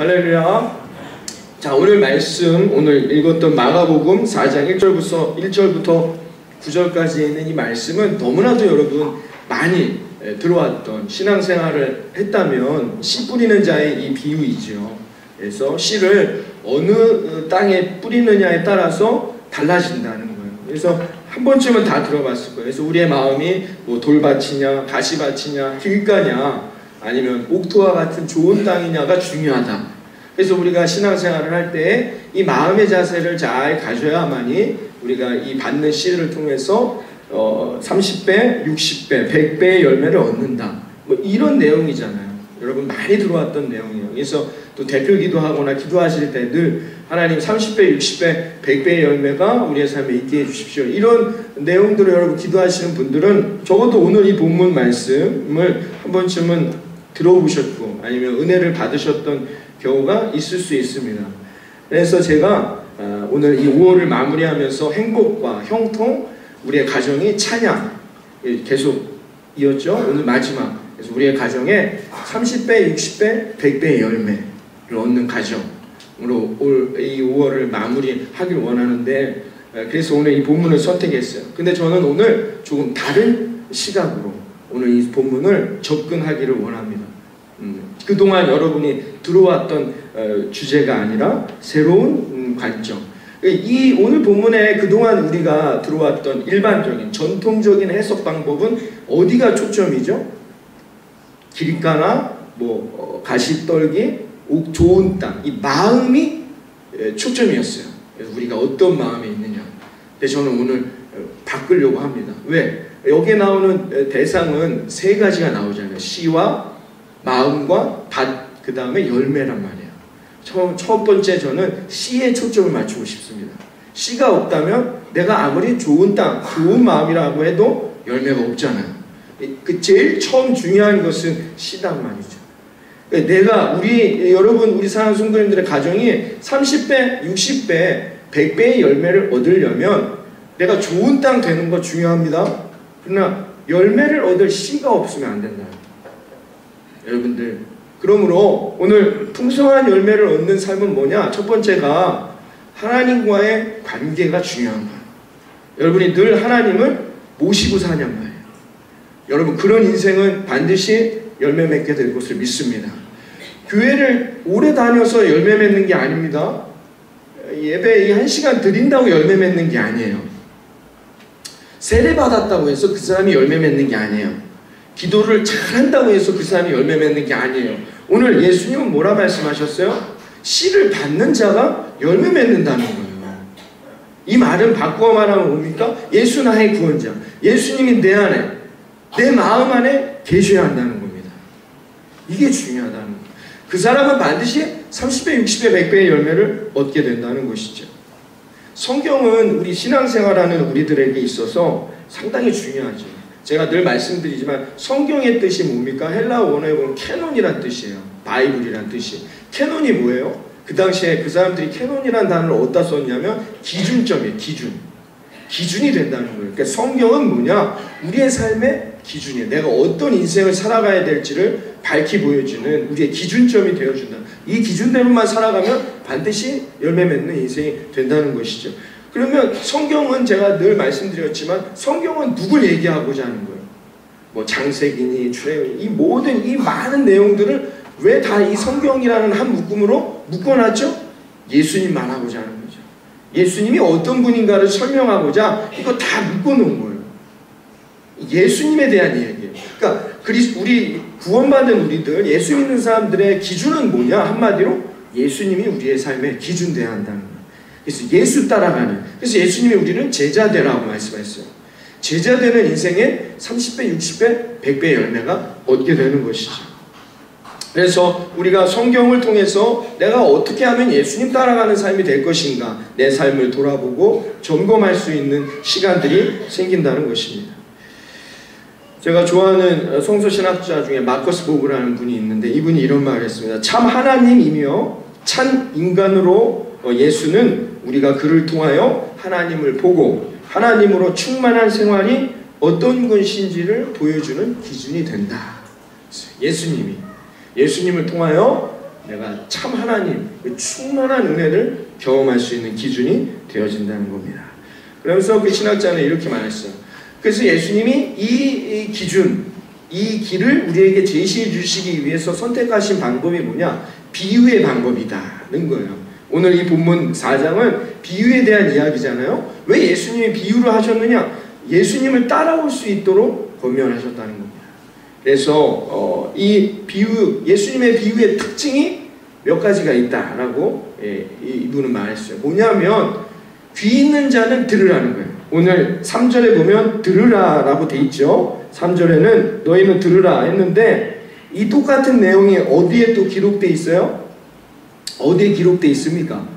할렐루야. 자, 오늘 말씀, 오늘 읽었던 마가복음 4장 1절부터 9절까지 있는 이 말씀은 너무나도 여러분 많이 들어왔던, 신앙생활을 했다면 씨 뿌리는 자의 이 비유이죠. 그래서 씨를 어느 땅에 뿌리느냐에 따라서 달라진다는 거예요. 그래서 한 번쯤은 다 들어봤을 거예요. 그래서 우리의 마음이 뭐 돌밭이냐 가시밭이냐 길가냐 아니면 옥토와 같은 좋은 땅이냐가 중요하다. 그래서 우리가 신앙생활을 할 때 이 마음의 자세를 잘 가져야만이 우리가 이 받는 씨를 통해서 30배, 60배, 100배의 열매를 얻는다. 뭐 이런 내용이잖아요. 여러분 많이 들어왔던 내용이에요. 그래서 또 대표 기도하거나 기도하실 때 늘 하나님 30배, 60배, 100배의 열매가 우리의 삶에 있게 해주십시오. 이런 내용들을 여러분 기도하시는 분들은 적어도 오늘 이 본문 말씀을 한 번쯤은 들어보셨고 아니면 은혜를 받으셨던 경우가 있을 수 있습니다. 그래서 제가 오늘 이 5월을 마무리하면서 행복과 형통, 우리의 가정이 찬양 계속 이었죠. 오늘 마지막. 그래서 우리의 가정에 30배, 60배, 100배의 열매를 얻는 가정으로 이 5월을 마무리하길 원하는데 그래서 오늘 이 본문을 선택했어요. 근데 저는 오늘 조금 다른 시각으로 오늘 이 본문을 접근하기를 원합니다. 그동안 여러분이 들어왔던 주제가 아니라 새로운 관점. 이 오늘 본문에 그동안 우리가 들어왔던 일반적인 전통적인 해석 방법은 어디가 초점이죠? 길가나 뭐 가시떨기, 좋은 땅, 이 마음이 초점이었어요. 그래서 우리가 어떤 마음이 있느냐. 근데 저는 오늘 바꾸려고 합니다. 왜? 여기에 나오는 대상은 세 가지가 나오잖아요. 씨와 마음과 밭, 그 다음에 열매란 말이에요. 첫 번째 저는 씨에 초점을 맞추고 싶습니다. 씨가 없다면 내가 아무리 좋은 땅, 좋은 마음이라고 해도 열매가 없잖아요. 그 제일 처음 중요한 것은 씨단 말이죠. 내가 우리 사랑하는 성도님들의 가정이 30배, 60배, 100배의 열매를 얻으려면 내가 좋은 땅 되는 거 중요합니다. 그러나 열매를 얻을 씨가 없으면 안 된다. 여러분들, 그러므로 오늘 풍성한 열매를 얻는 삶은 뭐냐? 첫 번째가 하나님과의 관계가 중요한 거예요. 여러분이 늘 하나님을 모시고 사냔 말이에요. 여러분, 그런 인생은 반드시 열매 맺게 될 것을 믿습니다. 교회를 오래 다녀서 열매 맺는 게 아닙니다. 예배 이 1시간 드린다고 열매 맺는 게 아니에요. 세례 받았다고 해서 그 사람이 열매 맺는 게 아니에요. 기도를 잘한다고 해서 그 사람이 열매 맺는 게 아니에요. 오늘 예수님은 뭐라 말씀하셨어요? 씨를 받는 자가 열매 맺는다는 거예요. 이 말은 바꾸어 말하면 뭡니까? 예수 나의 구원자. 예수님이 내 안에, 내 마음 안에 계셔야 한다는 겁니다. 이게 중요하다는 거예요. 그 사람은 반드시 30배, 60배, 100배의 열매를 얻게 된다는 것이죠. 성경은 우리 신앙생활하는 우리들에게 있어서 상당히 중요하죠. 제가 늘 말씀드리지만 성경의 뜻이 뭡니까? 헬라어 원어에 보면 캐논이란 뜻이에요. 바이블이란 뜻이. 캐논이 뭐예요? 그 당시에 그 사람들이 캐논이란 단어를 어디다 썼냐면 기준점이에요. 기준이 된다는 거예요. 그러니까 성경은 뭐냐? 우리의 삶의 기준이에요. 내가 어떤 인생을 살아가야 될지를 밝히 보여주는 우리의 기준점이 되어준다. 이 기준대로만 살아가면 반드시 열매 맺는 인생이 된다는 것이죠. 그러면 성경은 제가 늘 말씀드렸지만 성경은 누굴 얘기하고자 하는 거예요? 뭐 장세기니 출애굽니 이 모든 이 많은 내용들을 왜 다 이 성경이라는 한 묶음으로 묶어놨죠? 예수님만 하고자 하는 거죠. 예수님이 어떤 분인가를 설명하고자 이거 다 묶어놓은 거예요. 예수님에 대한 이야기예요. 그러니까 우리 구원받은 우리들, 예수 믿는 사람들의 기준은 뭐냐? 한마디로 예수님이 우리의 삶의 기준 되어야 한다는 거예요. 그래서 예수 따라가는, 그래서 예수님이 우리는 제자되라고 말씀했어요. 제자되는 인생에 30배, 60배, 100배의 열매가 얻게 되는 것이죠. 그래서 우리가 성경을 통해서 내가 어떻게 하면 예수님 따라가는 삶이 될 것인가, 내 삶을 돌아보고 점검할 수 있는 시간들이 생긴다는 것입니다. 제가 좋아하는 성서신학자 중에 마커스 보그라는 분이 있는데 이분이 이런 말을 했습니다. 참 하나님이며 참 인간으로 예수는 우리가 그를 통하여 하나님을 보고 하나님으로 충만한 생활이 어떤 것인지를 보여주는 기준이 된다. 예수님을 통하여 내가 참 하나님, 충만한 은혜를 경험할 수 있는 기준이 되어진다는 겁니다. 그러면서 그 신학자는 이렇게 말했어요. 그래서 예수님이 이 기준, 이 길을 우리에게 제시해 주시기 위해서 선택하신 방법이 뭐냐? 비유의 방법이다는 거예요. 오늘 이 본문 4장은 비유에 대한 이야기잖아요. 왜 예수님이 비유를 하셨느냐? 예수님을 따라올 수 있도록 권면하셨다는 겁니다. 그래서 이 비유, 예수님의 비유의 특징이 몇 가지가 있다라고 이분은 말했어요. 뭐냐면 귀 있는 자는 들으라는 거예요. 오늘 3절에 보면 들으라라고 돼 있죠. 3절에는 너희는 들으라 했는데 이 똑같은 내용이 어디에 또 기록돼 있어요? 어디에 기록돼 있습니까?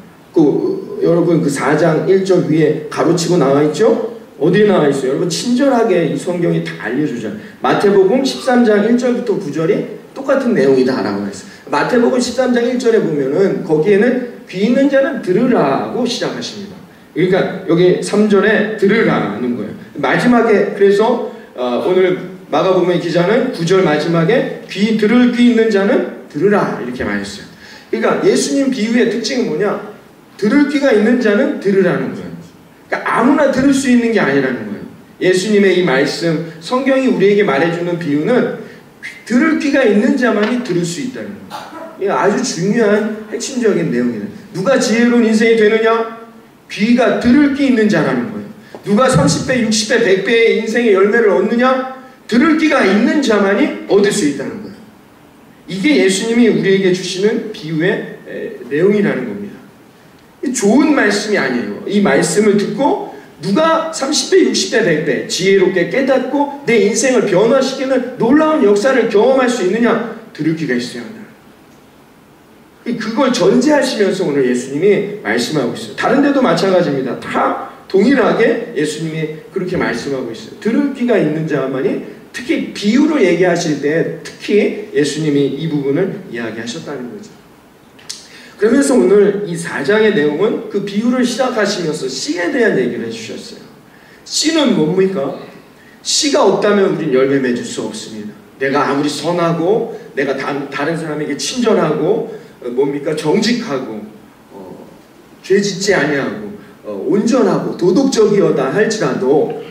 여러분 그 4장 1절 위에 가로치고 나와 있죠? 어디에 나와 있어요? 여러분 친절하게 이 성경이 다 알려주죠. 마태복음 13장 1절부터 9절이 똑같은 내용이다 라고 했어요. 마태복음 13장 1절에 보면은 거기에는 귀 있는 자는 들으라고 시작하십니다. 그러니까 여기 3절에 들으라는 거예요. 마지막에 그래서 오늘 마가복음의 기자는 9절 마지막에 들을 귀 있는 자는 들으라 이렇게 말했어요. 그러니까 예수님 비유의 특징은 뭐냐? 들을 귀가 있는 자는 들으라는 거예요. 그러니까 아무나 들을 수 있는 게 아니라는 거예요. 예수님의 이 말씀, 성경이 우리에게 말해주는 비유는 들을 귀가 있는 자만이 들을 수 있다는 거예요. 이게 아주 중요한 핵심적인 내용이에요. 누가 지혜로운 인생이 되느냐? 귀가 들을 귀 있는 자라는 거예요. 누가 30배, 60배, 100배의 인생의 열매를 얻느냐? 들을 귀가 있는 자만이 얻을 수 있다는 거예요. 이게 예수님이 우리에게 주시는 비유의 내용이라는 겁니다. 좋은 말씀이 아니에요. 이 말씀을 듣고 누가 30배, 60배, 100배 지혜롭게 깨닫고 내 인생을 변화시키는 놀라운 역사를 경험할 수 있느냐? 들을 귀가 있어야 한다. 그걸 전제하시면서 오늘 예수님이 말씀하고 있어요. 다른 데도 마찬가지입니다. 다 동일하게 예수님이 그렇게 말씀하고 있어요. 들을 귀가 있는 자만이 특히 비유로 얘기하실 때 특히 예수님이 이 부분을 이야기하셨다는 거죠. 그러면서 오늘 이 4장의 내용은 그 비유를 시작하시면서 씨에 대한 얘기를 해주셨어요. 씨는 뭡니까? 씨가 없다면 우린 열매 맺을 수 없습니다. 내가 아무리 선하고 내가 다른 사람에게 친절하고 뭡니까? 정직하고 죄짓지 아니하고 온전하고 도덕적이어다 할지라도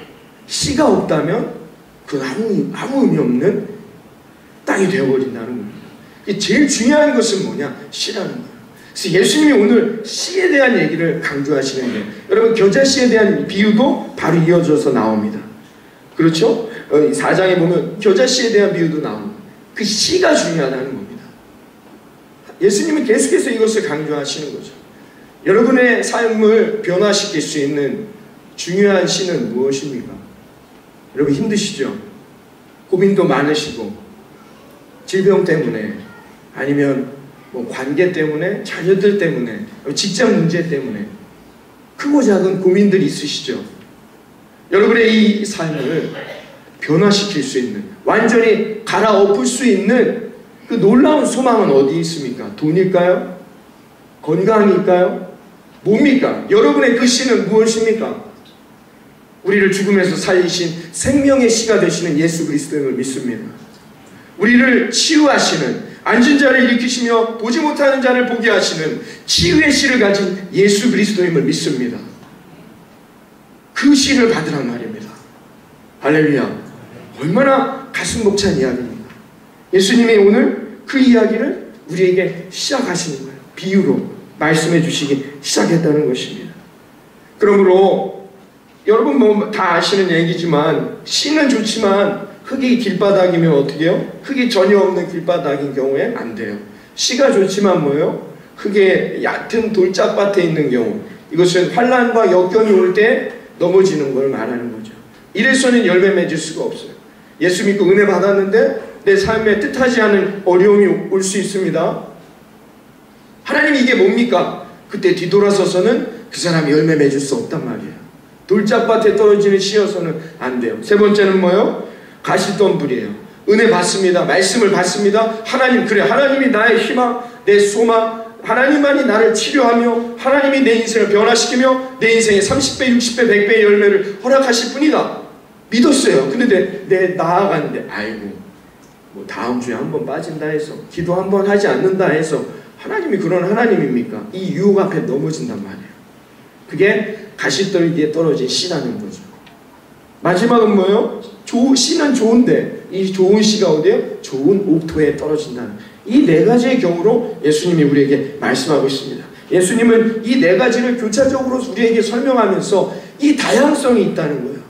씨가 없다면 그건 아무 의미 없는 땅이 되어버린다는 겁니다. 제일 중요한 것은 뭐냐? 씨라는 거예요. 그래서 예수님이 오늘 씨에 대한 얘기를 강조하시는데 여러분 겨자씨에 대한 비유도 바로 이어져서 나옵니다. 그렇죠? 4장에 보면 겨자씨에 대한 비유도 나옵니다. 그 씨가 중요하다는 겁니다. 예수님은 계속해서 이것을 강조하시는 거죠. 여러분의 삶을 변화시킬 수 있는 중요한 씨는 무엇입니까? 여러분 힘드시죠? 고민도 많으시고 질병 때문에 아니면 뭐 관계 때문에 자녀들 때문에 직장 문제 때문에 크고 작은 고민들이 있으시죠? 여러분의 이 삶을 변화시킬 수 있는 완전히 갈아엎을 수 있는 그 놀라운 소망은 어디 있습니까? 돈일까요? 건강일까요? 뭡니까? 여러분의 그 씨는 무엇입니까? 우리를 죽음에서 살리신 생명의 씨가 되시는 예수 그리스도임을 믿습니다. 우리를 치유하시는 앉은 자를 일으키시며 보지 못하는 자를 보게 하시는 치유의 씨를 가진 예수 그리스도임을 믿습니다. 그 씨를 받으란 말입니다. 할렐루야. 얼마나 가슴 벅찬 이야기입니다. 예수님이 오늘 그 이야기를 우리에게 시작하시는 거예요. 비유로 말씀해 주시기 시작했다는 것입니다. 그러므로 여러분 뭐 다 아시는 얘기지만 씨는 좋지만 흙이 길바닥이면 어떻게 해요? 흙이 전혀 없는 길바닥인 경우에 안 돼요. 씨가 좋지만 뭐예요? 흙에 얕은 돌짝밭에 있는 경우 이것은 환난과 역경이 올 때 넘어지는 걸 말하는 거죠. 이래서는 열매 맺을 수가 없어요. 예수 믿고 은혜 받았는데 내 삶에 뜻하지 않은 어려움이 올 수 있습니다. 하나님 이게 뭡니까? 그때 뒤돌아서서는 그 사람이 열매 맺을 수 없단 말이에요. 돌짝밭에 떨어지는 씨여서는 안 돼요. 세 번째는 뭐예요? 가시덤불이에요. 은혜 받습니다. 말씀을 받습니다. 하나님 그래 하나님이 나의 희망 내 소망 하나님만이 나를 치료하며 하나님이 내 인생을 변화시키며 내 인생에 30배 60배 100배의 열매를 허락하실 분이다. 믿었어요. 근데 내 나아가는데 아이고 뭐 다음 주에 한번 빠진다 해서 기도 한번 하지 않는다 해서 하나님이 그런 하나님입니까? 이 유혹 앞에 넘어진단 말이에요. 그게 가시떨기에 떨어진 씨라는 거죠. 마지막은 뭐예요? 씨는 좋은데 이 좋은 씨가 어디에요? 좋은 옥토에 떨어진다는 이 네 가지의 경우로 예수님이 우리에게 말씀하고 있습니다. 예수님은 이 네 가지를 교차적으로 우리에게 설명하면서 이 다양성이 있다는 거예요.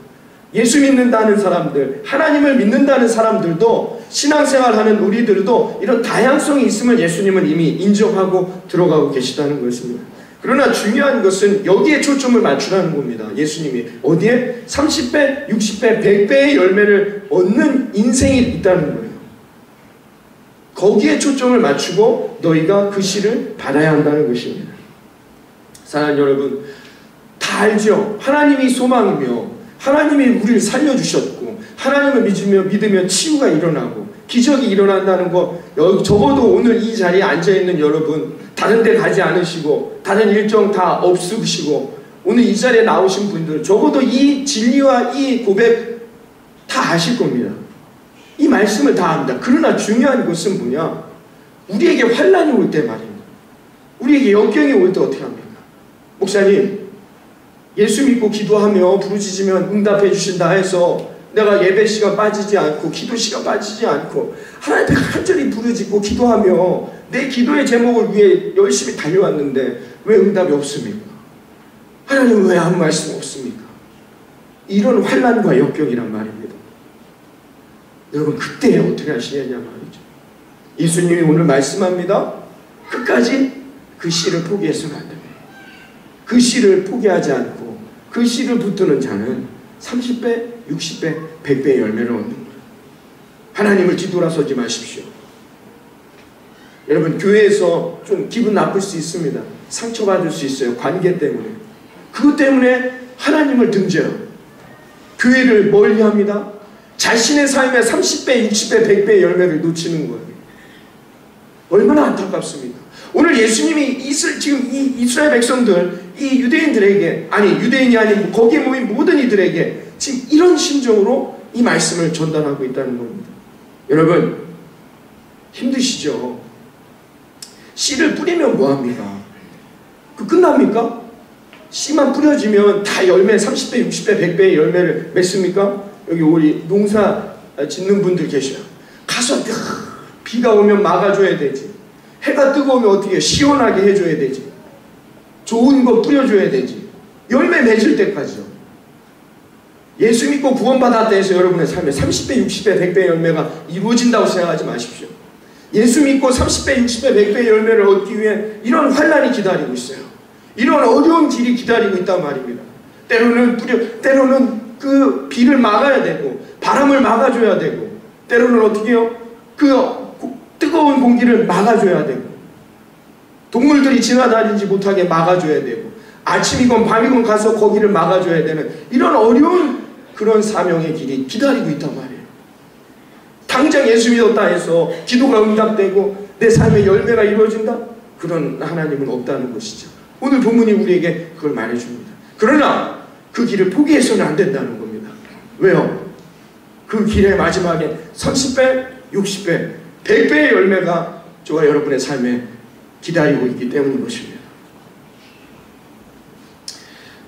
예수 믿는다는 사람들, 하나님을 믿는다는 사람들도, 신앙생활하는 우리들도 이런 다양성이 있음을 예수님은 이미 인정하고 들어가고 계시다는 것입니다. 그러나 중요한 것은 여기에 초점을 맞추라는 겁니다. 예수님이 어디에? 30배, 60배, 100배의 열매를 얻는 인생이 있다는 거예요. 거기에 초점을 맞추고 너희가 그 씨를 받아야 한다는 것입니다. 사랑하는 여러분, 다 알죠? 하나님이 소망이며 하나님이 우리를 살려주셨고 하나님을 믿으면 치유가 일어나고 기적이 일어난다는 거, 적어도 오늘 이 자리에 앉아있는 여러분, 다른 데 가지 않으시고 다른 일정 다 없으시고 오늘 이 자리에 나오신 분들 적어도 이 진리와 이 고백 다 아실 겁니다. 이 말씀을 다 압니다. 그러나 중요한 것은 뭐냐? 우리에게 환난이 올 때 말입니다. 우리에게 역경이 올 때 어떻게 합니까? 목사님, 예수 믿고 기도하며 부르짖으면 응답해 주신다 해서 내가 예배 시간 빠지지 않고 기도 시간 빠지지 않고 하나님 앞에 간절히 부르짖고 기도하며 내 기도의 제목을 위해 열심히 달려왔는데 왜 응답이 없습니까? 하나님은 왜 아무 말씀 없습니까? 이런 환난과 역경이란 말입니다. 여러분, 그때 어떻게 하시느냐 말이죠. 예수님이 오늘 말씀합니다. 끝까지 그 씨를 포기해서는 안 됩니다. 그 씨를 포기하지 않고 그 씨를 붙드는 자는 30배, 60배, 100배의 열매를 얻는 거예요. 하나님을 뒤돌아서지 마십시오. 여러분, 교회에서 좀 기분 나쁠 수 있습니다. 상처받을 수 있어요. 관계 때문에. 그것 때문에 하나님을 등져요. 교회를 멀리합니다. 자신의 삶에 30배, 60배, 100배의 열매를 놓치는 거예요. 얼마나 안타깝습니까? 오늘 예수님이 지금 이 이스라엘 백성들, 이 유대인들에게, 아니 유대인이 아닌 거기에 모인 모든 이들에게 지금 이런 심정으로 이 말씀을 전달하고 있다는 겁니다. 여러분, 힘드시죠? 씨를 뿌리면 뭐합니까? 그 끝납니까? 씨만 뿌려지면 다 열매 30배, 60배, 100배의 열매를 맺습니까? 여기 우리 농사 짓는 분들 계셔요. 가서 비가 오면 막아줘야 되지. 해가 뜨거우면 어떻게 시원하게 해줘야 되지. 좋은 거 뿌려줘야 되지. 열매 맺을 때까지요. 예수 믿고 구원받았다 해서 여러분의 삶에 30배, 60배, 100배의 열매가 이루어진다고 생각하지 마십시오. 예수 믿고 30배, 60배, 100배의 열매를 얻기 위해 이런 환난이 기다리고 있어요. 이런 어려운 길이 기다리고 있단 말입니다. 때로는 그 비를 막아야 되고 바람을 막아줘야 되고 때로는 어떻게 해요? 그 뜨거운 공기를 막아줘야 되고 동물들이 지나다니지 못하게 막아줘야 되고 아침이건 밤이건 가서 거기를 막아줘야 되는 이런 어려운 그런 사명의 길이 기다리고 있단 말이에요. 당장 예수 믿었다 해서 기도가 응답되고 내 삶의 열매가 이루어진다? 그런 하나님은 없다는 것이죠. 오늘 본문이 우리에게 그걸 말해줍니다. 그러나 그 길을 포기해서는 안 된다는 겁니다. 왜요? 그 길의 마지막에 30배, 60배, 100배의 열매가 저와 여러분의 삶에 기다리고 있기 때문인 것입니다.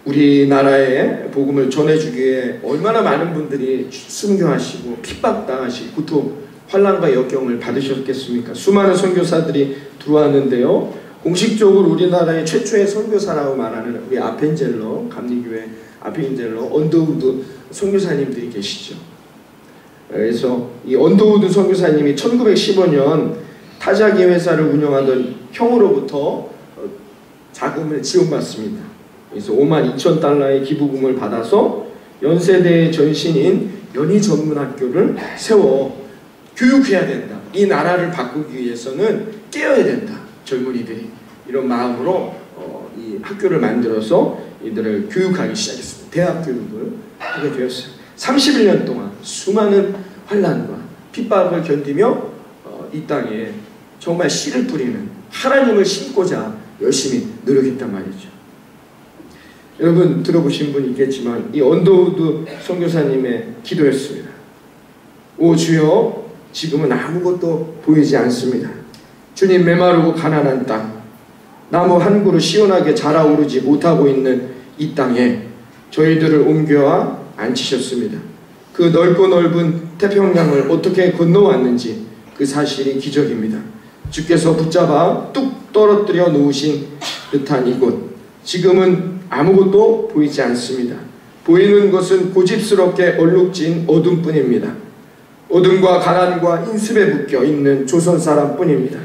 우리나라에 복음을 전해주기 위해 얼마나 많은 분들이 순교하시고 핍박당하시고 고통, 환난과 역경을 받으셨겠습니까? 수많은 선교사들이 들어왔는데요. 공식적으로 우리나라의 최초의 선교사라고 말하는 우리 아펜젤러, 감리교회 아펜젤러, 언더우드 선교사님들이 계시죠. 그래서 이 언더우드 선교사님이 1915년 타자기 회사를 운영하던 형으로부터 자금을 지원받습니다. 그래서 52,000달러의 기부금을 받아서 연세대의 전신인 연희전문학교를 세워 교육해야 된다. 이 나라를 바꾸기 위해서는 깨어야 된다. 젊은이들이 이런 마음으로 이 학교를 만들어서 이들을 교육하기 시작했습니다. 대학 교육을 하게 되었어요. 31년 동안 수많은 환난과 핍박을 견디며 이 땅에 정말 씨를 뿌리는 하나님을 심고자 열심히 노력했단 말이죠. 여러분 들어보신 분이 있겠지만 이 언더우드 선교사님의 기도였습니다. 오 주여, 지금은 아무것도 보이지 않습니다. 주님, 메마르고 가난한 땅, 나무 한 그루 시원하게 자라오르지 못하고 있는 이 땅에 저희들을 옮겨와 앉히셨습니다. 그 넓고 넓은 태평양을 어떻게 건너왔는지 그 사실이 기적입니다. 주께서 붙잡아 뚝 떨어뜨려 놓으신 듯한 이곳, 지금은 아무것도 보이지 않습니다. 보이는 것은 고집스럽게 얼룩진 어둠뿐입니다. 어둠과 가난과 인습에 묶여 있는 조선 사람뿐입니다.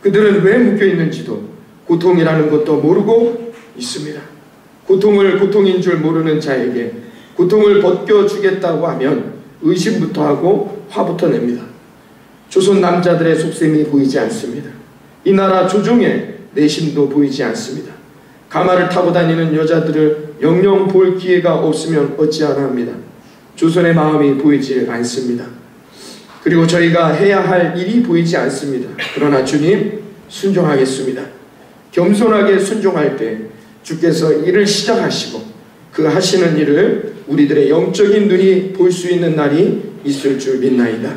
그들은 왜 묶여 있는지도 고통이라는 것도 모르고 있습니다. 고통을 고통인 줄 모르는 자에게 고통을 벗겨주겠다고 하면 의심부터 하고 화부터 냅니다. 조선 남자들의 속셈이 보이지 않습니다. 이 나라 조종의 내심도 보이지 않습니다. 가마를 타고 다니는 여자들을 영영 볼 기회가 없으면 어찌하나 합니다. 조선의 마음이 보이지 않습니다. 그리고 저희가 해야 할 일이 보이지 않습니다. 그러나 주님, 순종하겠습니다. 겸손하게 순종할 때 주께서 일을 시작하시고 그 하시는 일을 우리들의 영적인 눈이 볼 수 있는 날이 있을 줄 믿나이다.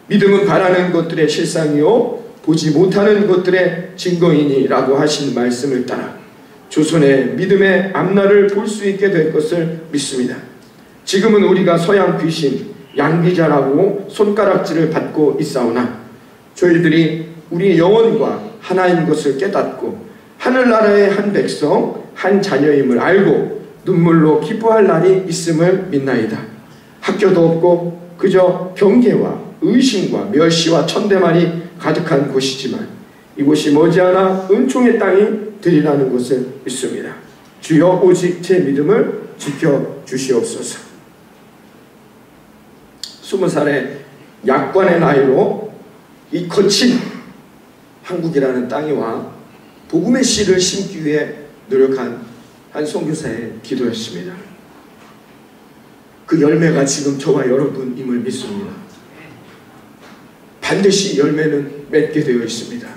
믿음은 바라는 것들의 실상이요 보지 못하는 것들의 증거이니라고 하신 말씀을 따라 조선의 믿음의 앞날을 볼 수 있게 될 것을 믿습니다. 지금은 우리가 서양 귀신, 양귀자라고 손가락질을 받고 있사오나 저희들이 우리 영혼과 하나인 것을 깨닫고 하늘나라의 한 백성, 한 자녀임을 알고 눈물로 기뻐할 날이 있음을 믿나이다. 학교도 없고 그저 경계와 의심과 멸시와 천대만이 가득한 곳이지만 이곳이 머지않아 은총의 땅이 되리라는 것을 믿습니다. 주여, 오직 제 믿음을 지켜주시옵소서. 20살의 약관의 나이로 이 거친 한국이라는 땅에 와 복음의 씨를 심기 위해 노력한 한 선교사의 기도였습니다. 그 열매가 지금 저와 여러분임을 믿습니다. 반드시 열매는 맺게 되어 있습니다.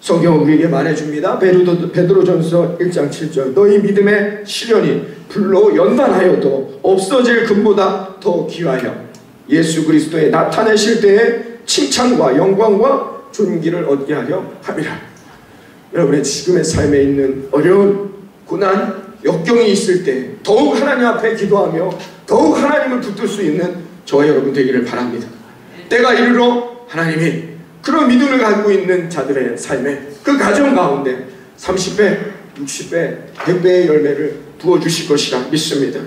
성경은 우리에게 말해줍니다. 베드로전서 1장 7절, 너희 믿음의 시련이 불로 연단하여도 없어질 금보다 더 귀하여 예수 그리스도의 나타내실 때에 칭찬과 영광과 존귀를 얻게 하려 함이라. 여러분의 지금의 삶에 있는 어려운 고난, 역경이 있을 때 더욱 하나님 앞에 기도하며 더욱 하나님을 붙들 수 있는 저와 여러분 되기를 바랍니다. 때가 이르러 하나님이 그런 믿음을 갖고 있는 자들의 삶에 그 가정 가운데 30배, 60배, 100배의 열매를 부어주실 것이라 믿습니다.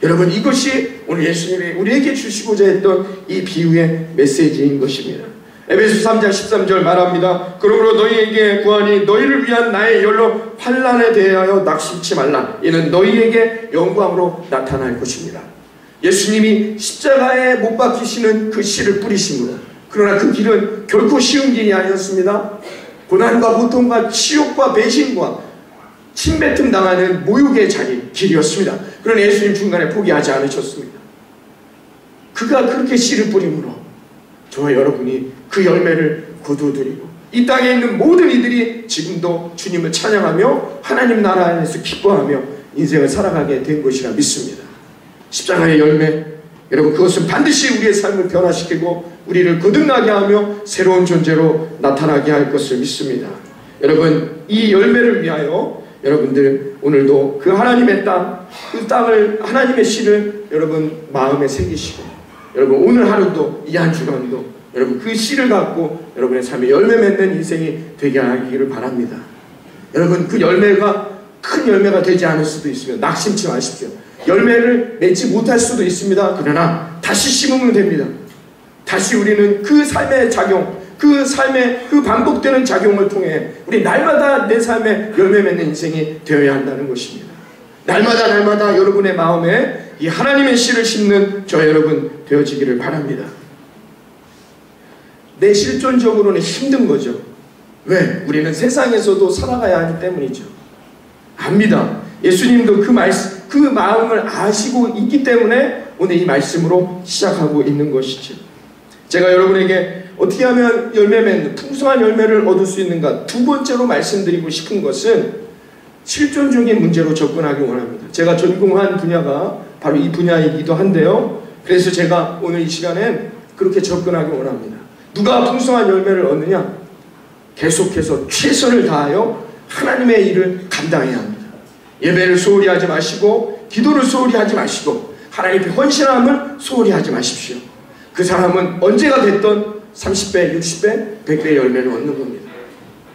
여러분, 이것이 오늘 예수님이 우리에게 주시고자 했던 이 비유의 메시지인 것입니다. 에베소 3장 13절 말합니다. 그러므로 너희에게 구하니 너희를 위한 나의 열로 환난에 대하여 낙심치 말라. 이는 너희에게 영광으로 나타날 것입니다. 예수님이 십자가에 못 박히시는 그 씨를 뿌리심으로, 그러나 그 길은 결코 쉬운 길이 아니었습니다. 고난과 고통과 치욕과 배신과 침뱉음 당하는 모욕의 길이었습니다. 그러나 예수님 중간에 포기하지 않으셨습니다. 그가 그렇게 씨를 뿌림으로 저와 여러분이 그 열매를 거두어드리고 이 땅에 있는 모든 이들이 지금도 주님을 찬양하며 하나님 나라 안에서 기뻐하며 인생을 살아가게 된 것이라 믿습니다. 십자가의 열매, 여러분, 그것은 반드시 우리의 삶을 변화시키고 우리를 거듭나게 하며 새로운 존재로 나타나게 할 것을 믿습니다. 여러분, 이 열매를 위하여 여러분들 오늘도 그 하나님의 땅, 그 땅을, 하나님의 씨를 여러분 마음에 새기시고, 여러분 오늘 하루도, 이 한 주간도 여러분 그 씨를 갖고 여러분의 삶에 열매 맺는 인생이 되게 하기를 바랍니다. 여러분, 그 열매가 큰 열매가 되지 않을 수도 있으면 낙심치 마십시오. 열매를 맺지 못할 수도 있습니다. 그러나 다시 심으면 됩니다. 다시 우리는 그 삶의 작용, 그 삶의 그 반복되는 작용을 통해 우리 날마다 내 삶에 열매 맺는 인생이 되어야 한다는 것입니다. 날마다 여러분의 마음에 이 하나님의 씨를 심는 저 여러분 되어지기를 바랍니다. 내 실존적으로는 힘든 거죠. 왜? 우리는 세상에서도 살아가야 하기 때문이죠. 압니다. 예수님도 그 마음을 아시고 있기 때문에 오늘 이 말씀으로 시작하고 있는 것이죠. 제가 여러분에게 어떻게 하면 열매 맺는 풍성한 열매를 얻을 수 있는가, 두 번째로 말씀드리고 싶은 것은 실존적인 문제로 접근하기 원합니다. 제가 전공한 분야가 바로 이 분야이기도 한데요. 그래서 제가 오늘 이 시간에 그렇게 접근하기 원합니다. 누가 풍성한 열매를 얻느냐? 계속해서 최선을 다하여 하나님의 일을 감당해야 합니다. 예배를 소홀히 하지 마시고 기도를 소홀히 하지 마시고 하나님 앞에 헌신함을 소홀히 하지 마십시오. 그 사람은 언제가 됐던 30배, 60배, 100배 열매를 얻는 겁니다.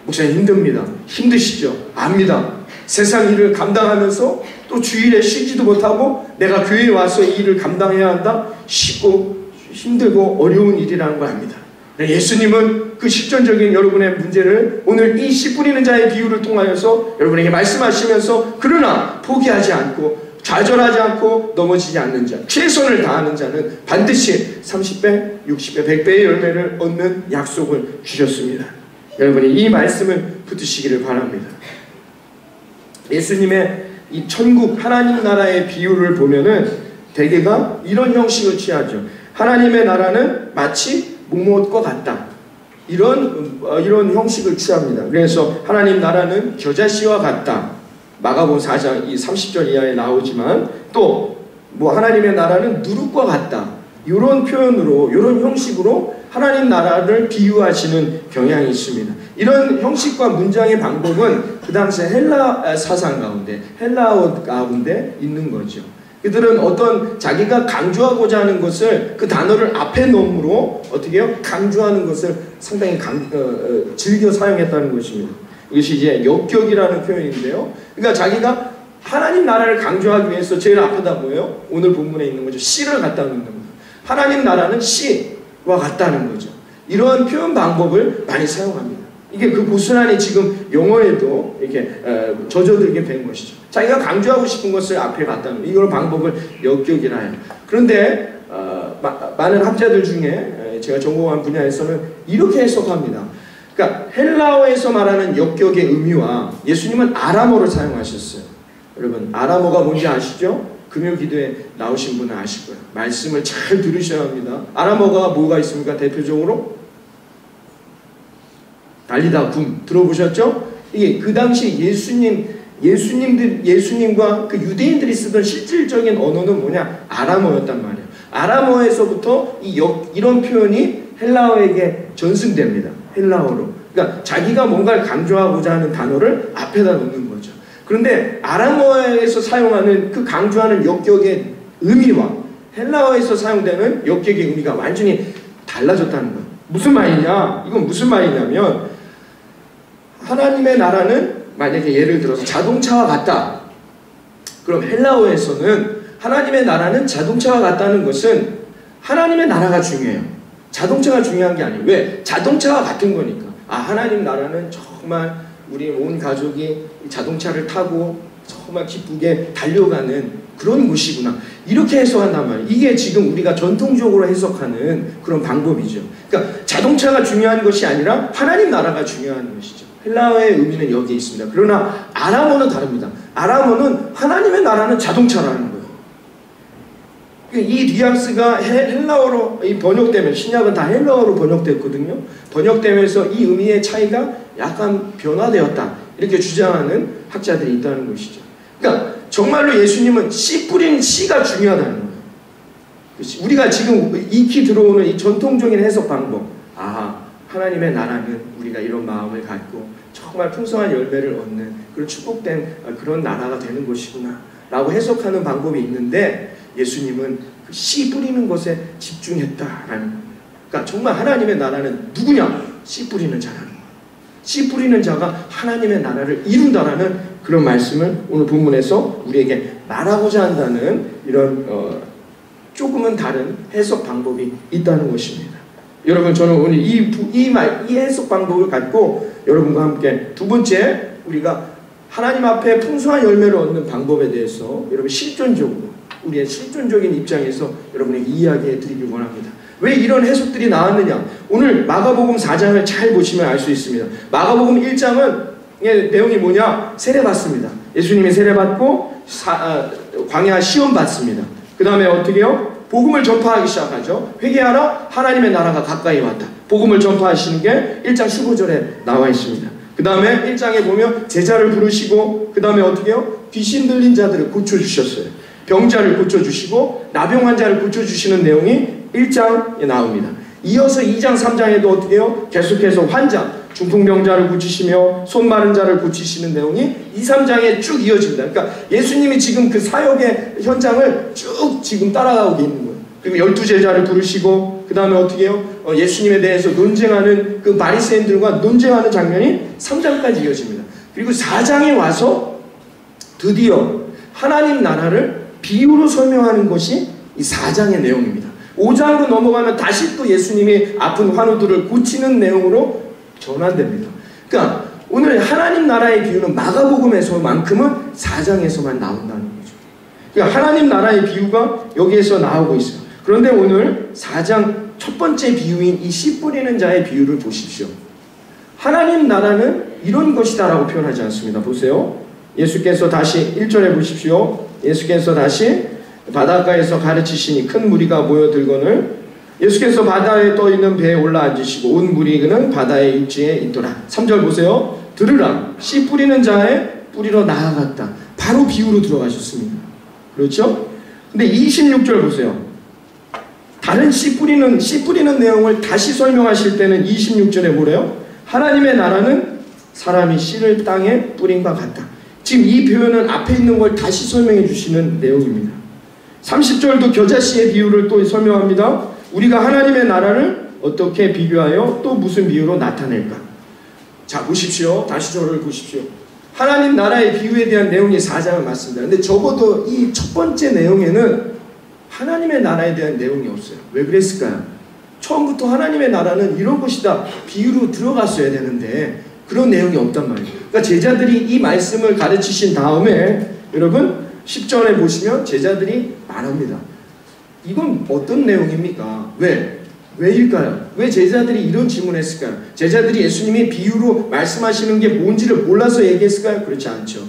목사님 힘듭니다. 힘드시죠? 압니다. 세상 일을 감당하면서 또 주일에 쉬지도 못하고 내가 교회에 와서 이 일을 감당해야 한다? 쉽고 힘들고 어려운 일이라는 걸 압니다. 예수님은 그 실존적인 여러분의 문제를 오늘 이 씨 뿌리는 자의 비유를 통하여서 여러분에게 말씀하시면서 그러나 포기하지 않고 좌절하지 않고 넘어지지 않는 자, 최선을 다하는 자는 반드시 30배, 60배, 100배의 열매를 얻는 약속을 주셨습니다. 여러분이 이 말씀을 붙드시기를 바랍니다. 예수님의 이 천국 하나님 나라의 비유를 보면은 대개가 이런 형식을 취하죠. 하나님의 나라는 마치 목못과 같다. 이런 형식을 취합니다. 그래서 하나님 나라는 겨자씨와 같다. 마가복음 4장 이 30절 이하에 나오지만 또 뭐 하나님의 나라는 누룩과 같다. 이런 표현으로 이런 형식으로 하나님 나라를 비유하시는 경향이 있습니다. 이런 형식과 문장의 방법은 그 당시 헬라 사상 가운데 헬라어 가운데 있는 거죠. 그들은 어떤 자기가 강조하고자 하는 것을 그 단어를 앞에 넣음으로 어떻게 해요? 강조하는 것을 상당히 즐겨 사용했다는 것입니다. 이것이 이제 역격이라는 표현인데요. 그러니까 자기가 하나님 나라를 강조하기 위해서 제일 앞에다 뭐예요? 오늘 본문에 있는 거죠. 씨를 갖다 놓는 겁니다. 하나님 나라는 씨와 같다는 거죠. 이러한 표현 방법을 많이 사용합니다. 이게 그 고스란히 지금 영어에도 이렇게 젖어들게 된 것이죠. 자기가 강조하고 싶은 것을 앞에 갖다 놓는 이걸 방법을 역격이라 해요. 그런데 많은 학자들 중에 제가 전공한 분야에서는 이렇게 해석합니다. 그러니까 헬라어에서 말하는 역격의 의미와 예수님은 아람어를 사용하셨어요. 여러분 아람어가 뭔지 아시죠? 금요 기도에 나오신 분은 아실 거예요. 말씀을 잘 들으셔야 합니다. 아람어가 뭐가 있습니까? 대표적으로 달리다 굼 들어보셨죠? 이게 그 당시 예수님과 그 유대인들이 쓰던 실질적인 언어는 뭐냐? 아람어였단 말이에요. 아람어에서부터 이런 표현이 헬라어에게 전승됩니다. 헬라어로. 그러니까 자기가 뭔가를 강조하고자 하는 단어를 앞에다 놓는 거죠. 그런데 아람어에서 사용하는 그 강조하는 역격의 의미와 헬라어에서 사용되는 역격의 의미가 완전히 달라졌다는 거예요. 무슨 말이냐? 이건 무슨 말이냐면 하나님의 나라는 만약에 예를 들어서 자동차와 같다. 그럼 헬라어에서는 하나님의 나라는 자동차와 같다는 것은 하나님의 나라가 중요해요. 자동차가 중요한 게 아니에요. 왜? 자동차와 같은 거니까. 아, 하나님 나라는 정말 우리 온 가족이 자동차를 타고 정말 기쁘게 달려가는 그런 곳이구나. 이렇게 해석한단 말이에요. 이게 지금 우리가 전통적으로 해석하는 그런 방법이죠. 그러니까 자동차가 중요한 것이 아니라 하나님 나라가 중요한 것이죠. 헬라어의 의미는 여기에 있습니다. 그러나 아람어는 다릅니다. 아람어는 하나님의 나라는 자동차라는 거예요. 이 뉘앙스가 헬라어로 번역되면 신약은 다 헬라어로 번역됐거든요. 번역되면서 이 의미의 차이가 약간 변화되었다. 이렇게 주장하는 학자들이 있다는 것이죠. 그러니까 정말로 예수님은 씨 뿌린 씨가 중요하다는 거예요. 우리가 지금 익히 들어오는 이 전통적인 해석 방법. 아, 하나님의 나라는 우리가 이런 마음을 갖고 정말 풍성한 열매를 얻는 그런 축복된 그런 나라가 되는 것이구나 라고 해석하는 방법이 있는데 예수님은 그 씨 뿌리는 것에 집중했다라는 거예요. 그러니까 정말 하나님의 나라는 누구냐? 씨 뿌리는 자라는 거예요. 씨 뿌리는 자가 하나님의 나라를 이룬다라는 그런 말씀을 오늘 본문에서 우리에게 말하고자 한다는 이런 조금은 다른 해석 방법이 있다는 것입니다. 여러분, 저는 오늘 이 해석 방법을 갖고 여러분과 함께 두 번째 우리가 하나님 앞에 풍성한 열매를 얻는 방법에 대해서 여러분 실존적으로 우리의 실존적인 입장에서 여러분에게 이야기해 드리길 원합니다. 왜 이런 해석들이 나왔느냐? 오늘 마가복음 4장을 잘 보시면 알 수 있습니다. 마가복음 1장은 내용이 뭐냐? 세례받습니다. 예수님이 세례받고 광야 시험 받습니다. 그 다음에 어떻게 해요? 복음을 전파하기 시작하죠. 회개하라, 하나님의 나라가 가까이 왔다. 복음을 전파하시는 게 1장 15절에 나와 있습니다. 그 다음에 1장에 보면 제자를 부르시고 그 다음에 어떻게 해요? 귀신 들린 자들을 고쳐주셨어요. 병자를 고쳐주시고 나병 환자를 고쳐주시는 내용이 1장에 나옵니다. 이어서 2장 3장에도 어떻게 해요? 계속해서 환자, 중풍병자를 고치시며 손 마른 자를 고치시는 내용이 2, 3장에 쭉 이어집니다. 그러니까 예수님이 지금 그 사역의 현장을 쭉 지금 따라가고 있는 거예요. 그리고 12제자를 부르시고 그 다음에 어떻게 해요? 예수님에 대해서 논쟁하는 그 바리새인들과 논쟁하는 장면이 3장까지 이어집니다. 그리고 4장에 와서 드디어 하나님 나라를 비유로 설명하는 것이 이 4장의 내용입니다. 5장으로 넘어가면 다시 또 예수님이 아픈 환우들을 고치는 내용으로 전환됩니다. 그러니까 오늘 하나님 나라의 비유는 마가복음에서만큼은 4장에서만 나온다는 거죠. 그러니까 하나님 나라의 비유가 여기에서 나오고 있어요. 그런데 오늘 4장 첫 번째 비유인 이 씨 뿌리는 자의 비유를 보십시오. 하나님 나라는 이런 것이다 라고 표현하지 않습니다. 보세요. 예수께서 다시 1절에 보십시오. 예수께서 다시 바닷가에서 가르치시니 큰 무리가 모여들거늘 예수께서 바다에 떠있는 배에 올라 앉으시고 온 무리는 바다의 입지에 있더라. 3절 보세요. 들으라. 씨 뿌리는 자의 뿌리러 나아갔다. 바로 비유로 들어가셨습니다. 그렇죠? 근데 26절 보세요. 다른 씨 뿌리는 내용을 다시 설명하실 때는 26절에 뭐래요? 하나님의 나라는 사람이 씨를 땅에 뿌린과 같다. 지금 이 표현은 앞에 있는 걸 다시 설명해 주시는 내용입니다. 30절도 겨자씨의 비유를 또 설명합니다. 우리가 하나님의 나라를 어떻게 비교하여 또 무슨 비유로 나타낼까? 자, 보십시오. 다시 저를 보십시오. 하나님 나라의 비유에 대한 내용이 4장은 맞습니다. 근데 적어도 이 첫 번째 내용에는 하나님의 나라에 대한 내용이 없어요. 왜 그랬을까요? 처음부터 하나님의 나라는 이런 것이다 비유로 들어갔어야 되는데 그런 내용이 없단 말이에요. 그러니까 제자들이 이 말씀을 가르치신 다음에 여러분 10절에 보시면 제자들이 말합니다. 이건 어떤 내용입니까? 왜일까요? 왜 제자들이 이런 질문을 했을까요? 제자들이 예수님이 비유로 말씀하시는 게 뭔지를 몰라서 얘기했을까요? 그렇지 않죠.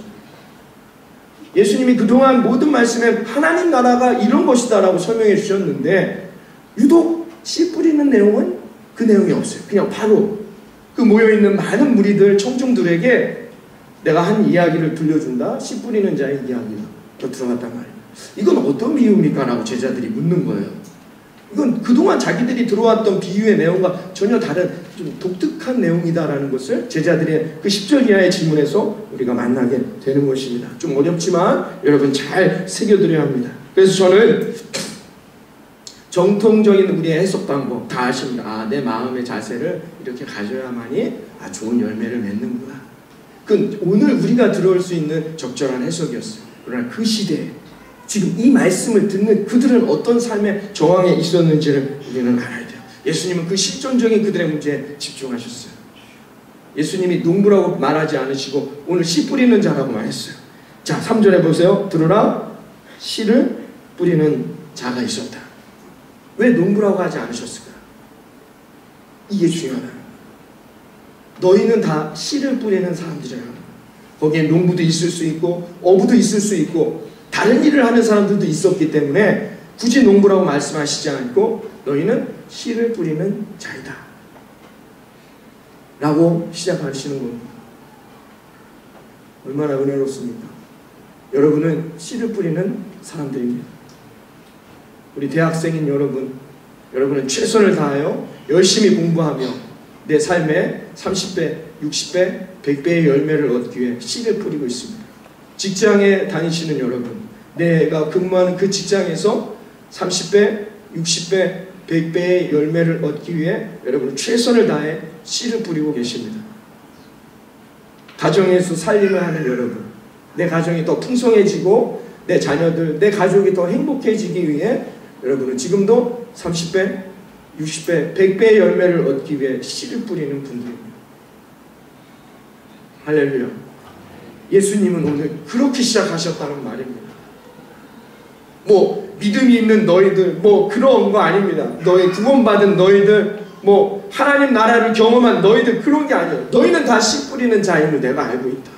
예수님이 그동안 모든 말씀에 하나님 나라가 이런 것이다 라고 설명해 주셨는데 유독 씨 뿌리는 내용은 그 내용이 없어요. 그냥 바로 그 모여있는 많은 무리들 청중들에게 내가 한 이야기를 들려준다. 씨 뿌리는 자의 이야기가 또 들어갔단 말이에요. 이건 어떤 비유입니까? 라고 제자들이 묻는 거예요. 이건 그동안 자기들이 들어왔던 비유의 내용과 전혀 다른 좀 독특한 내용이다라는 것을 제자들의 그 10절 이하의 질문에서 우리가 만나게 되는 것입니다. 좀 어렵지만 여러분 잘 새겨드려야 합니다. 그래서 저는 정통적인 우리의 해석 방법 다 아십니다. 내 마음의 자세를 이렇게 가져야만이 좋은 열매를 맺는구나. 그건 오늘 우리가 들어올 수 있는 적절한 해석이었어요. 그러나 그 시대에 지금 이 말씀을 듣는 그들은 어떤 삶의 정황에 있었는지를 우리는 알아야 돼요. 예수님은 그 실존적인 그들의 문제에 집중하셨어요. 예수님이 농부라고 말하지 않으시고 오늘 씨 뿌리는 자라고 말했어요. 자, 3절에 보세요. 들으라. 씨를 뿌리는 자가 있었다. 왜 농부라고 하지 않으셨을까? 이게 중요하다. 너희는 다 씨를 뿌리는 사람들이야. 거기에 농부도 있을 수 있고 어부도 있을 수 있고 다른 일을 하는 사람들도 있었기 때문에 굳이 농부라고 말씀하시지 않고 너희는 씨를 뿌리는 자이다 라고 시작하시는 겁니다. 얼마나 은혜롭습니까? 여러분은 씨를 뿌리는 사람들입니다. 우리 대학생인 여러분은 최선을 다하여 열심히 공부하며 내 삶에 30배, 60배, 100배의 열매를 얻기 위해 씨를 뿌리고 있습니다. 직장에 다니시는 여러분, 내가 근무하는 그 직장에서 30배, 60배, 100배의 열매를 얻기 위해 여러분은 최선을 다해 씨를 뿌리고 계십니다. 가정에서 살림을 하는 여러분, 내 가정이 더 풍성해지고 내 자녀들, 내 가족이 더 행복해지기 위해 여러분은 지금도 30배, 60배, 100배의 열매를 얻기 위해 씨를 뿌리는 분들입니다. 할렐루야. 예수님은 오늘 그렇게 시작하셨다는 말입니다. 믿음이 있는 너희들 그런 거 아닙니다. 너희 구원받은 너희들 하나님 나라를 경험한 너희들 그런 게 아니에요. 너희는 다 씨 뿌리는 자임을 내가 알고 있다.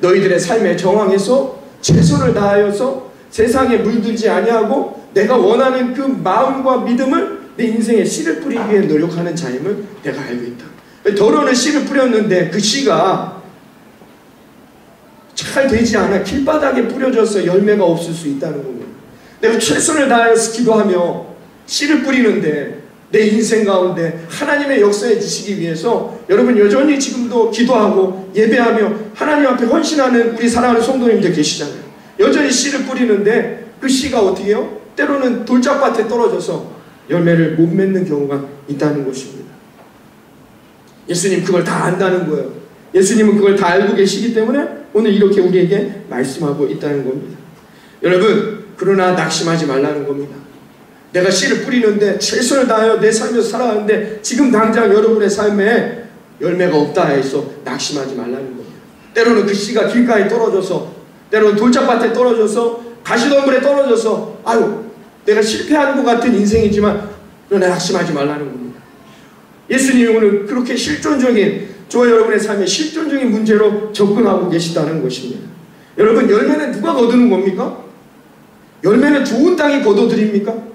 너희들의 삶의 정황에서 최선을 다하여서 세상에 물들지 아니하고 내가 원하는 그 마음과 믿음을 내 인생에 씨를 뿌리기 위해 노력하는 자임을 내가 알고 있다. 더러는 씨를 뿌렸는데 그 씨가 잘 되지 않아 길바닥에 뿌려져서 열매가 없을 수 있다는 겁니다. 내가 최선을 다해서 기도하며 씨를 뿌리는데 내 인생 가운데 하나님의 역사에 지시기 위해서 여러분 여전히 지금도 기도하고 예배하며 하나님 앞에 헌신하는 우리 사랑하는 성도님들 계시잖아요. 여전히 씨를 뿌리는데 그 씨가 어떻게 해요? 때로는 돌짝밭에 떨어져서 열매를 못 맺는 경우가 있다는 것입니다. 예수님 그걸 다 안다는 거예요. 예수님은 그걸 다 알고 계시기 때문에 오늘 이렇게 우리에게 말씀하고 있다는 겁니다. 여러분 그러나 낙심하지 말라는 겁니다. 내가 씨를 뿌리는데 최선을 다하여 내 삶에서 살아가는데 지금 당장 여러분의 삶에 열매가 없다 해서 낙심하지 말라는 겁니다. 때로는 그 씨가 길가에 떨어져서, 때로는 돌짝밭에 떨어져서, 가시덤불에 떨어져서 아유 내가 실패하는 것 같은 인생이지만 그러나 낙심하지 말라는 겁니다. 예수님이 오늘 그렇게 실존적인 저와 여러분의 삶에 실존적인 문제로 접근하고 계시다는 것입니다. 여러분 열매는 누가 거두는 겁니까? 열매는 좋은 땅이 거둬드립니까?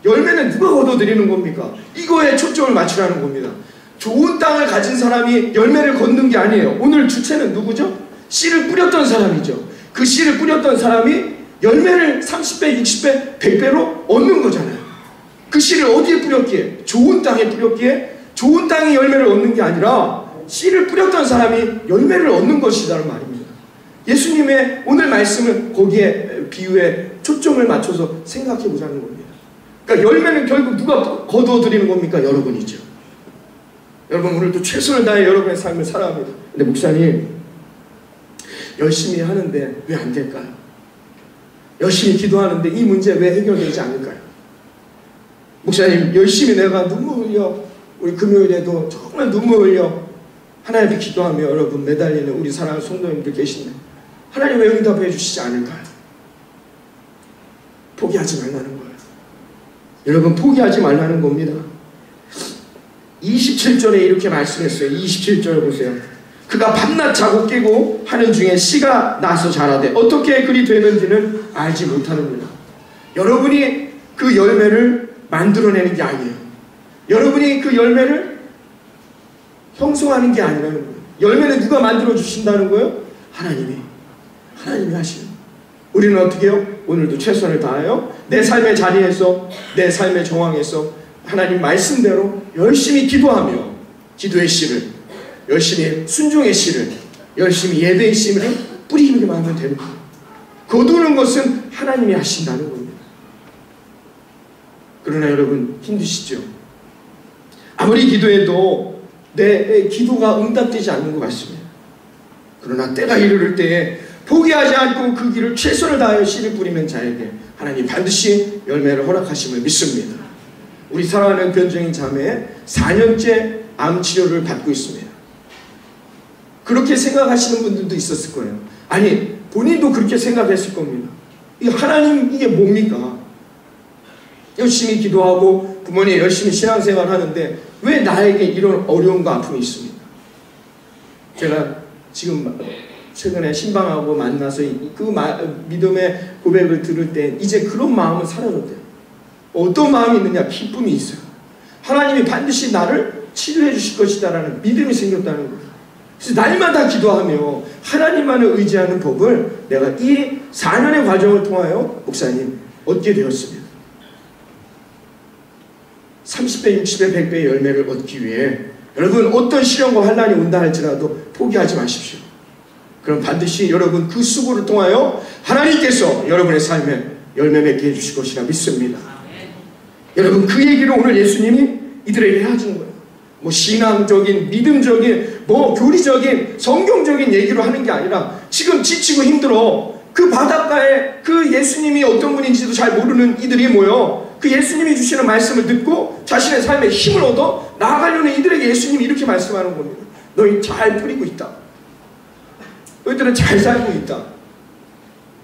열매는 누가 거둬들이는 겁니까? 이거에 초점을 맞추라는 겁니다. 좋은 땅을 가진 사람이 열매를 걷는 게 아니에요. 오늘 주체는 누구죠? 씨를 뿌렸던 사람이죠. 그 씨를 뿌렸던 사람이 열매를 30배, 60배, 100배로 얻는 거잖아요. 그 씨를 어디에 뿌렸기에? 좋은 땅에 뿌렸기에 좋은 땅이 열매를 얻는 게 아니라 씨를 뿌렸던 사람이 열매를 얻는 것이라는 말입니다. 예수님의 오늘 말씀은 거기에 비유에 초점을 맞춰서 생각해 보자는 겁니다. 그러니까 열매는 결국 누가 거두어드리는 겁니까? 여러분이죠. 여러분 오늘도 최선을 다해 여러분의 삶을 살아갑니다. 근데 목사님 열심히 하는데 왜 안 될까요? 열심히 기도하는데 이 문제 왜 해결되지 않을까요? 목사님 열심히 내가 눈물 흘려 우리 금요일에도 정말 눈물 흘려 하나님 앞에 기도하며 여러분 매달리는 우리 사랑하는 성도님들 계신데 하나님 왜 응답해 주시지 않을까요? 포기하지 말라는 거예요. 여러분 포기하지 말라는 겁니다. 27절에 이렇게 말씀했어요. 27절 보세요. 그가 밤낮 자고 깨고 하는 중에 씨가 나서 자라되 어떻게 그리 되는지는 알지 못하는구나. 여러분이 그 열매를 만들어내는 게 아니에요. 여러분이 그 열매를 형성하는 게 아니라는 거예요. 열매는 누가 만들어 주신다는 거예요? 하나님이 하시는. 우리는 어떻게 해요? 오늘도 최선을 다하여 내 삶의 자리에서 내 삶의 정황에서 하나님 말씀대로 열심히 기도하며 기도의 씨를 열심히 순종의 씨를 열심히 예배의 씨를 뿌리기만 하면 되는 거예요. 거두는 것은 하나님이 하신다는 겁니다. 그러나 여러분 힘드시죠? 아무리 기도해도 내 기도가 응답되지 않는 것 같습니다. 그러나 때가 이르를 때에 포기하지 않고 그 길을 최선을 다하여 씨를 뿌리는 자에게 하나님 반드시 열매를 허락하심을 믿습니다. 우리 사랑하는 변정인 자매 4년째 암 치료를 받고 있습니다. 그렇게 생각하시는 분들도 있었을 거예요. 아니 본인도 그렇게 생각했을 겁니다. 하나님 이게 뭡니까? 열심히 기도하고 부모님 열심히 신앙생활 하는데 왜 나에게 이런 어려움과 아픔이 있습니까? 제가 지금 최근에 신방하고 만나서 그 믿음의 고백을 들을 때 이제 그런 마음은 사라졌대요. 어떤 마음이 있느냐? 기쁨이 있어요. 하나님이 반드시 나를 치료해 주실 것이다라는 믿음이 생겼다는 거예요. 그래서 날마다 기도하며 하나님만을 의지하는 법을 내가 이 4년의 과정을 통하여 목사님 얻게 되었습니다. 30배, 60배, 100배의 열매를 얻기 위해 여러분 어떤 시련과 환난이 온다 할지라도 포기하지 마십시오. 그럼 반드시 여러분 그 수고를 통하여 하나님께서 여러분의 삶에 열매 맺게 해주실 것이라 믿습니다. 여러분 그 얘기를 오늘 예수님이 이들에게 해주는 거예요. 뭐 신앙적인, 믿음적인, 뭐 교리적인, 성경적인 얘기로 하는 게 아니라 지금 지치고 힘들어 그 바닷가에 그 예수님이 어떤 분인지도 잘 모르는 이들이 모여 그 예수님이 주시는 말씀을 듣고 자신의 삶에 힘을 얻어 나아가려는 이들에게 예수님이 이렇게 말씀하는 겁니다. 너희 잘 뿌리고 있다. 너희들은 잘 살고 있다.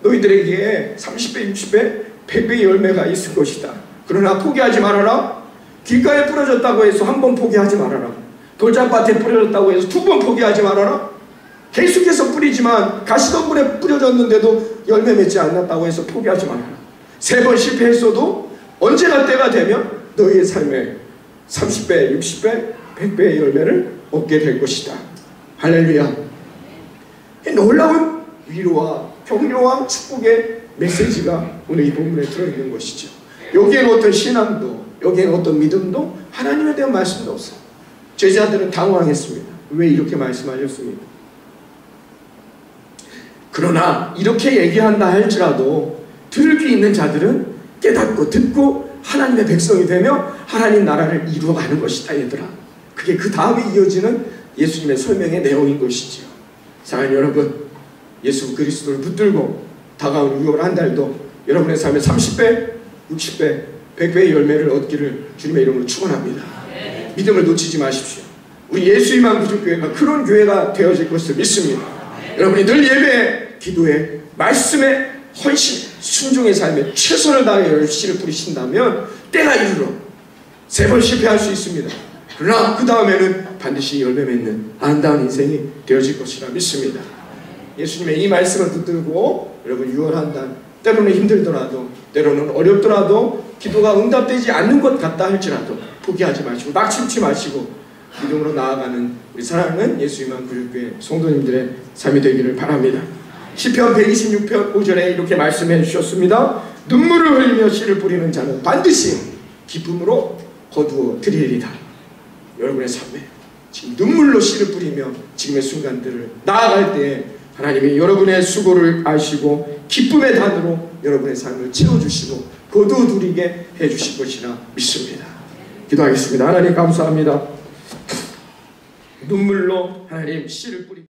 너희들에게 30배, 60배, 100배의 열매가 있을 것이다. 그러나 포기하지 말아라. 길가에 뿌려졌다고 해서 한 번 포기하지 말아라. 돌짝밭에 뿌려졌다고 해서 2번 포기하지 말아라. 계속해서 뿌리지만 가시덤불에 뿌려졌는데도 열매 맺지 않았다고 해서 포기하지 말아라. 3번 실패했어도 언제나 때가 되면 너희의 삶에 30배, 60배, 100배의 열매를 얻게 될 것이다. 할렐루야. 놀라운 위로와 격려와 축복의 메시지가 오늘 이 본문에 들어있는 것이죠. 여기에는 어떤 신앙도 여기에 어떤 믿음도 하나님에 대한 말씀도 없어요. 제자들은 당황했습니다. 왜 이렇게 말씀하셨습니까? 그러나 이렇게 얘기한다 할지라도 들을 귀 있는 자들은 깨닫고 듣고 하나님의 백성이 되며 하나님 나라를 이루어가는 것이다 얘들아. 그게 그 다음에 이어지는 예수님의 설명의 내용인 것이지요. 사랑하는 여러분, 예수 그리스도를 붙들고 다가온 6월 한 달도 여러분의 삶에 30배, 60배, 100배의 열매를 얻기를 주님의 이름으로 축원합니다. 믿음을 놓치지 마십시오. 우리 예수님만 부족교회가 그런 교회가 되어질 것을 믿습니다. 여러분이 늘 예배에, 기도에, 말씀에 헌신, 순종의 삶에 최선을 다해 씨를 뿌리신다면 때가 이르러 3번 실패할 수 있습니다. 그러나 그 다음에는 반드시 열매 맺는 아름다운 인생이 되어질 것이라 믿습니다. 예수님의 이 말씀을 붙들고 여러분 6월 한 달 때로는 힘들더라도 때로는 어렵더라도 기도가 응답되지 않는 것 같다 할지라도 포기하지 마시고 낙심치 마시고 믿음으로 나아가는 우리 사랑하는 예수님만 구육교회 성도님들의 삶이 되기를 바랍니다. 시편 126편 5절에 이렇게 말씀해 주셨습니다. 눈물을 흘리며 씨를 뿌리는 자는 반드시 기쁨으로 거두어 드리리다. 여러분의 삶에 지금 눈물로 씨를 뿌리며 지금의 순간들을 나아갈 때에 하나님이 여러분의 수고를 아시고 기쁨의 단으로 여러분의 삶을 채워주시고 거두어 누리게 해주실 것이라 믿습니다. 기도하겠습니다. 하나님 감사합니다. 눈물로 하나님 씨를 뿌리